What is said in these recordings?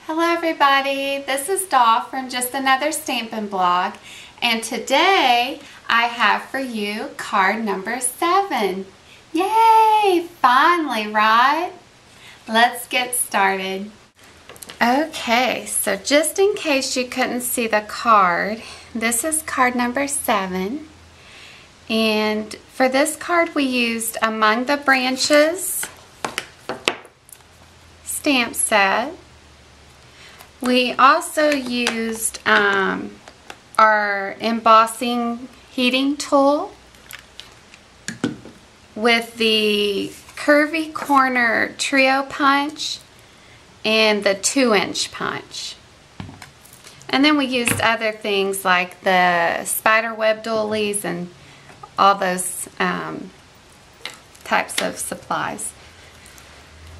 Hello everybody, this is Daw from Just Another Stampin' Blog, and today I have for you card number 7. Yay! Finally, right? Let's get started. Okay, so just in case you couldn't see the card, this is card number 7. And for this card we used Among the Branches stamp set. We also used our embossing heating tool with the curvy corner trio punch and the 2-inch punch. And then we used other things like the spider web doilies and all those types of supplies.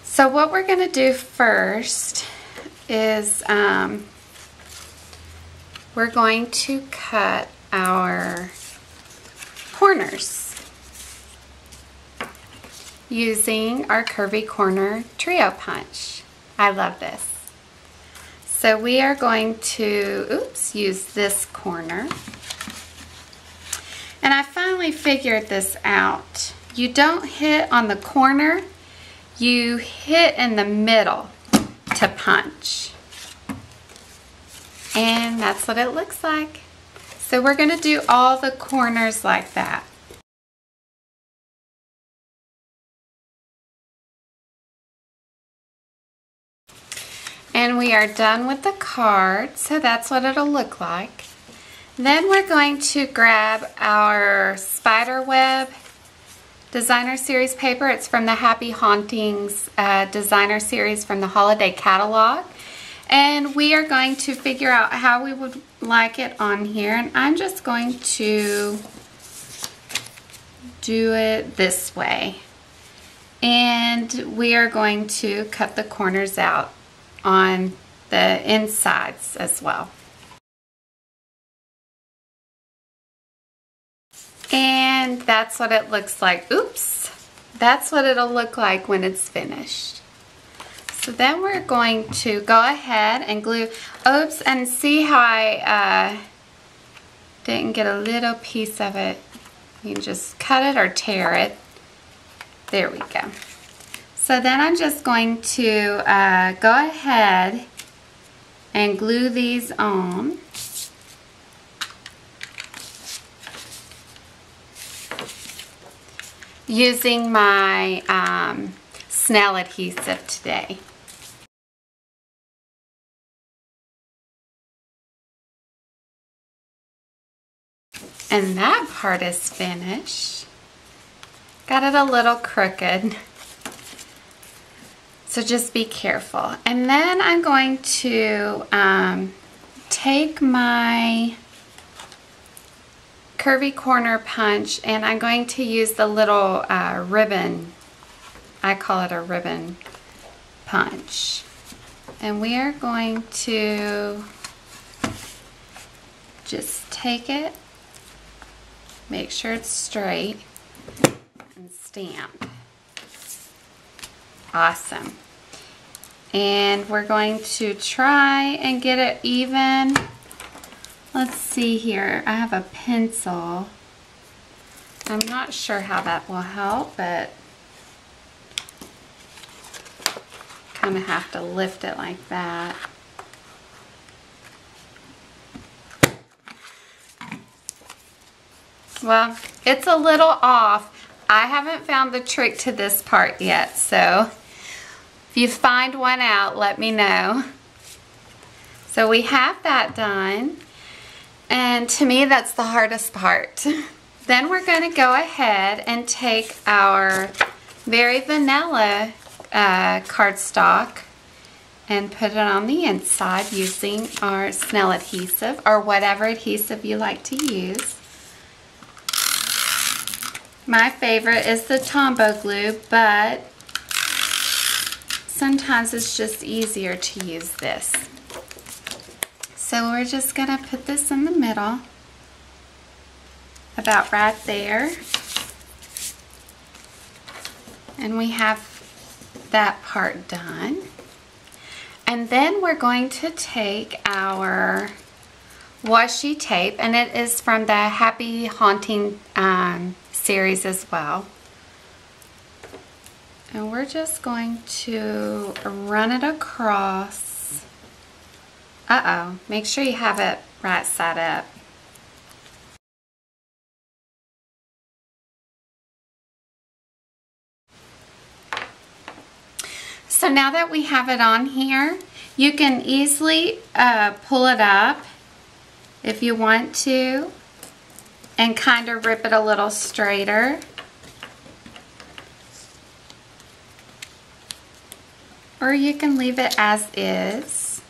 So what we're going to do first is we're going to cut our corners using our curvy corner trio punch. I love this. So we are going to use this corner. And I finally figured this out. You don't hit on the corner, you hit in the middle to punch. And that's what it looks like. So we're going to do all the corners like that. And we are done with the card, so that's what it'll look like. Then we're going to grab our spiderweb designer series paper. It's from the Happy Hauntings designer series from the holiday catalog. And we are going to figure out how we would like it on here. And I'm just going to do it this way. And we are going to cut the corners out on the insides as well. And that's what it looks like. Oops! That's what it'll look like when it's finished. So then we're going to go ahead and glue. Oops, and see how I didn't get a little piece of it. You can just cut it or tear it. There we go. So then I'm just going to go ahead and glue these on. Using my Snell adhesive today. And that part is finished. Got it a little crooked, so just be careful. And then I'm going to take my curvy corner punch and I'm going to use the little ribbon. I call it a ribbon punch. And we are going to just take it, make sure it's straight, and stamp. Awesome. And we're going to try and get it even. Let's see here. I have a pencil. I'm not sure how that will help, but kind of have to lift it like that. Well, it's a little off. I haven't found the trick to this part yet, so if you find one out, let me know. So we have that done. And to me, that's the hardest part. Then we're going to go ahead and take our very vanilla cardstock and put it on the inside using our Snell adhesive or whatever adhesive you like to use. My favorite is the Tombow glue, but sometimes it's just easier to use this. So we're just going to put this in the middle, about right there. And we have that part done. And then we're going to take our washi tape, and it is from the Happy Haunting series as well. And we're just going to run it across. Uh-oh, make sure you have it right side up. So now that we have it on here, you can easily pull it up if you want to and kind of rip it a little straighter. Or you can leave it as is.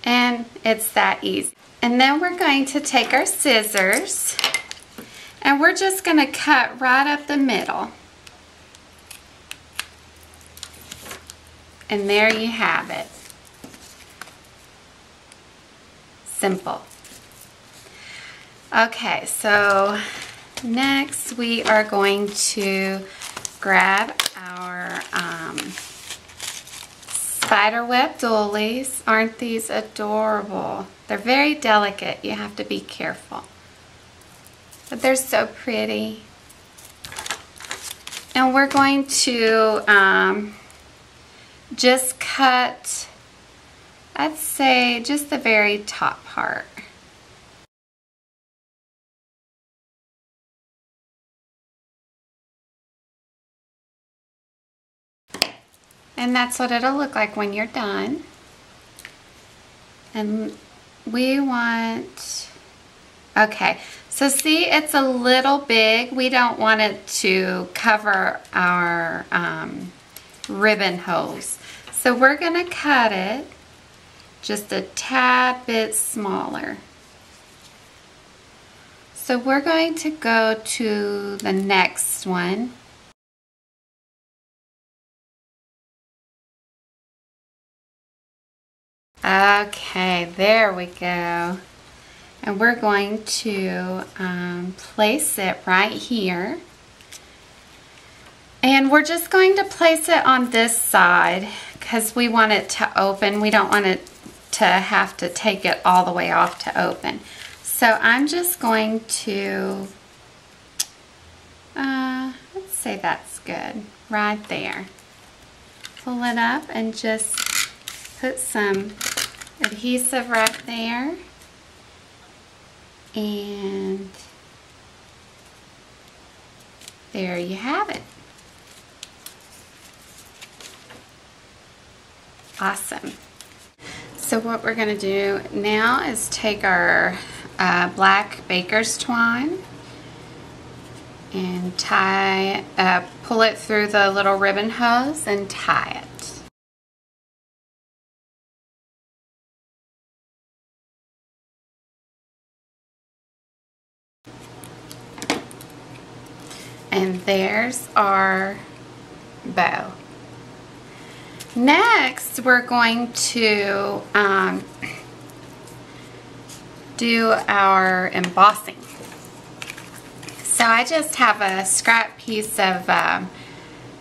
And it's that easy. And then we're going to take our scissors and we're just going to cut right up the middle. And there you have it. Simple. Okay, so next we are going to grab our spiderweb doilies. Aren't these adorable? They're very delicate. You have to be careful. But they're so pretty. And we're going to just cut, I'd say, just the very top part. And that's what it'll look like when you're done. And we want, okay, so see, it's a little big. We don't want it to cover our ribbon holes. So we're gonna cut it just a tad bit smaller. So we're going to go to the next one. Okay, there we go. And we're going to place it right here. And we're just going to place it on this side because we want it to open. We don't want it to have to take it all the way off to open. So I'm just going to, let's say that's good, right there. Pull it up and just put some adhesive right there, and there you have it. Awesome. So what we're going to do now is take our black baker's twine and tie, pull it through the little ribbon hose and tie it. And there's our bow. Next, we're going to do our embossing. So I just have a scrap piece of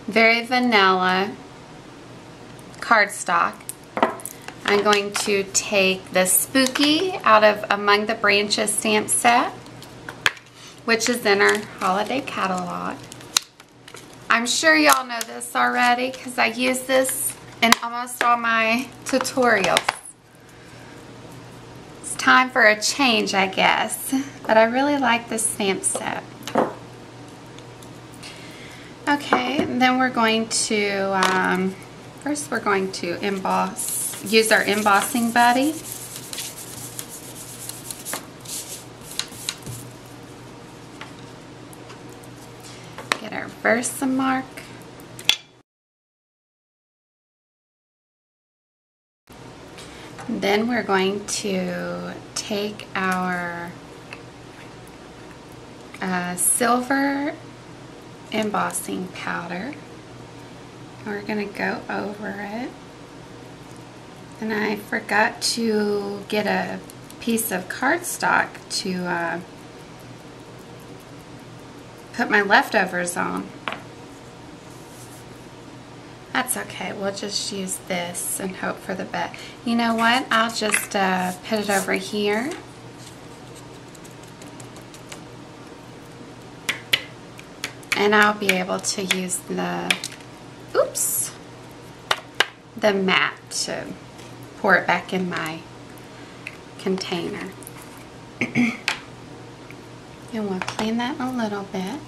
very vanilla cardstock. I'm going to take the Spooky out of Among the Branches stamp set, which is in our holiday catalog. I'm sure y'all know this already because I use this in almost all my tutorials. It's time for a change, I guess, but I really like this stamp set. Okay, and then we're going to, first we're going to use our embossing buddy. Get our Versamark. Then we're going to take our silver embossing powder. We're going to go over it. And I forgot to get a piece of cardstock to put my leftovers on. That's okay, we'll just use this and hope for the best. You know what, I'll just put it over here. And I'll be able to use the, oops, the mat to pour it back in my container. And we'll clean that a little bit.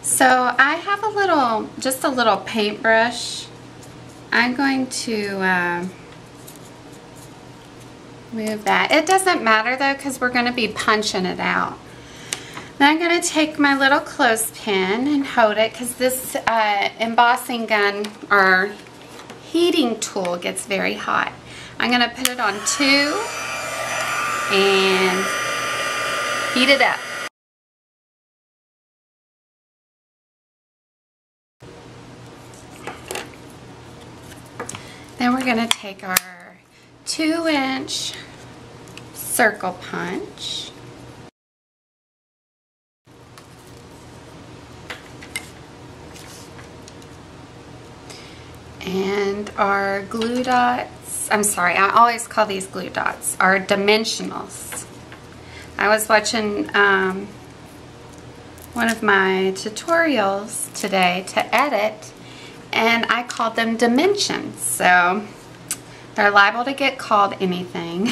So I have a little, just a little paintbrush. I'm going to move that. It doesn't matter though, because we're going to be punching it out. Then I'm going to take my little clothespin and hold it, because this embossing gun or heating tool gets very hot. I'm going to put it on 2 and heat it up. Then we're going to take our 2-inch circle punch. And our glue dots, I'm sorry, I always call these glue dots, are dimensionals. I was watching one of my tutorials today to edit, and I called them dimensions. So they're liable to get called anything.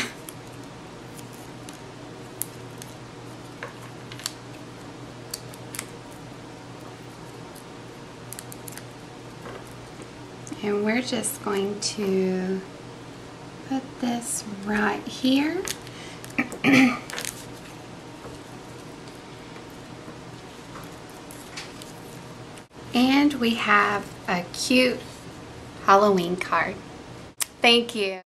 And we're just going to put this right here. And we have a cute Halloween card. Thank you.